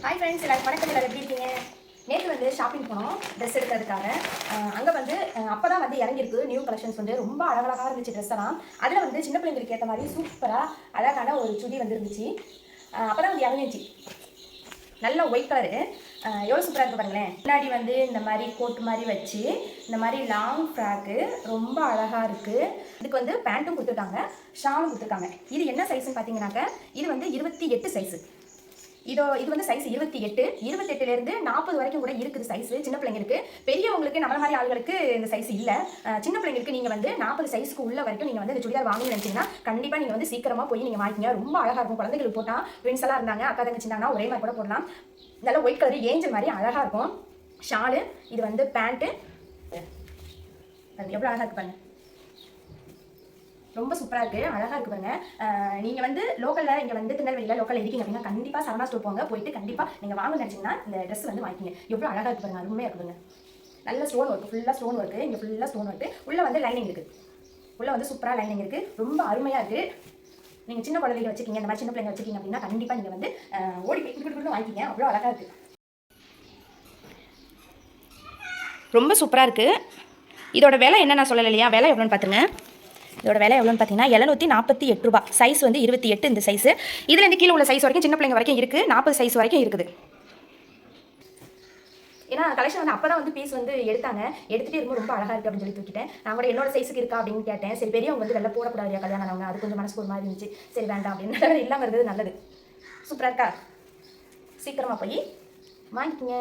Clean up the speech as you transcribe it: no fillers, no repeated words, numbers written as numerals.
Hi friends, எல்லாரும் வணக்கம். எல்லாரும் எப்படி இருக்கீங்க? நேற்று வந்து ஷாப்பிங் போனோம் ட்ரெஸ் எடுக்கிறதுக்காக. அங்கே வந்து அப்போ தான் வந்து இறங்கியிருக்கு நியூ கலெக்ஷன்ஸ். வந்து ரொம்ப அழகழகாக இருந்துச்சு ட்ரெஸ் எல்லாம். அதில் வந்து சின்ன பிள்ளைங்களுக்கு ஏற்ற மாதிரி சூப்பராக அழகான ஒரு சுடி வந்து இருந்துச்சு. அப்போ தான் வந்து இறங்கிச்சு. நல்ல ஒயிட் கலரு, எவ்வளோ சூப்பராக இருக்குது பாருங்களேன். முன்னாடி வந்து இந்த மாதிரி கோட் மாதிரி வச்சு இந்த மாதிரி லாங் ஃப்ராக்கு ரொம்ப அழகாக இருக்குது. இதுக்கு வந்து பேண்ட்டும் கொடுத்துருக்காங்க, ஷாலும் கொடுத்துருக்காங்க. இது என்ன சைஸ்ன்னு பார்த்தீங்கன்னாக்க இது வந்து 28 சைஸு. இது வந்து சைஸ் 28. 28லேருந்து 40 வரைக்கும் கூட இருக்குது சைஸ் சின்ன பிள்ளைங்களுக்கு. பெரியவங்களுக்கு நம்மள மாதிரி ஆளுகளுக்கு இந்த சைஸ் இல்லை. சின்ன பிள்ளைங்களுக்கு நீங்கள் வந்து 40 சைஸ்க்கு உள்ள வரைக்கும் நீங்கள் வந்து இந்த சுடிதார் வாங்கணும்னு நினச்சிங்கன்னா கண்டிப்பாக நீங்கள் வந்து சீக்கிரமாக போய் நீங்கள் வாங்கிங்க. ரொம்ப அழகாக இருக்கும். குழந்தைகளுக்கு போட்டால் ஃப்ரெண்ட்ஸ் எல்லாம் இருந்தாங்க, அக்கா தங்கச்சிங்கன்னா ஒரே மாதிரி கூட போடலாம். நல்லா ஒயிட் கலர் ஏஞ்சல் மாதிரி அழகாக இருக்கும். ஷாலு, இது வந்து பேண்ட்டு. எவ்வளோ அழகாக இருக்கு பாருங்க, ரொம்ப சூப்பராக இருக்குது, அழகாக இருக்குது பாருங்க. நீங்கள் வந்து லோக்கலில் இங்கே வந்து திருநெல்வேலியில் லோக்கலில் இருக்கீங்க அப்படின்னா கண்டிப்பாக சரவணா ஸ்டோர் போங்க. போயிட்டு கண்டிப்பாக நீங்கள் வாங்க நினச்சிங்கன்னா இந்த ட்ரெஸ் வந்து வாங்கிக்கிங்க. எவ்வளோ அழகாக இருக்குது பாருங்க, அருமையாக இருக்குதுங்க. நல்ல ஸ்டோன் ஒர்க்கு, ஃபுல்லாக ஸ்டோன் ஒர்க்கு. இங்கே ஃபுல்லாக ஸ்டோன் ஒர்க்கு. உள்ளே வந்து லைனிங் இருக்குது. உள்ளே வந்து சூப்பராக லைனிங் இருக்குது. ரொம்ப அருமையாக இருக்குது. நீங்கள் சின்ன குழந்தைங்க வச்சுக்கிங்க, இந்த மாதிரி சின்ன பிள்ளைங்க வச்சுக்கிங்க அப்படின்னா கண்டிப்பாக நீங்கள் வந்து ஓடி போய் வாங்கிக்கிங்க. அவ்வளோ அழகாக இருக்குது, ரொம்ப சூப்பராக இருக்குது. இதோட விலை என்ன நான் சொல்லலை இல்லையா? விலை எவ்வளோன்னு பார்த்துங்க. இதோட விலை எவ்வளோன்னு பார்த்தீங்கன்னா 748 ரூபா. சைஸ் வந்து 28 இந்த சைஸு. இதில் இந்த கீழே உள்ள சைஸ் வரைக்கும் சின்ன பிள்ளைங்க வரைக்கும் இருக்குது. 40 சைஸ் வரைக்கும் இருக்குது. ஏன்னா கலெக்ஷன் வந்து அப்போ தான் வந்து பீஸ் வந்து எடுத்தாங்க. எடுத்துகிட்டே இருக்கும், ரொம்ப அழகாக இருக்குது அப்படின்னு சொல்லி தூக்கிட்டேன். நான் கூட என்னோட சைஸுக்கு இருக்கா அப்படின்னு கேட்டேன். சரி, பெரியவங்க வந்து வெளில போடக்கூடாது கல்யாணம் ஆனவங்க, அது கொஞ்சம் மனசுக்கு ஒரு மாதிரி இருந்துச்சு. சரி வேண்டாம் அப்படின்னு இல்லாமல் இருந்தது நல்லது. சூப்பராக இருக்கா? சீக்கிரமாக போய் வாங்கிக்கிங்க.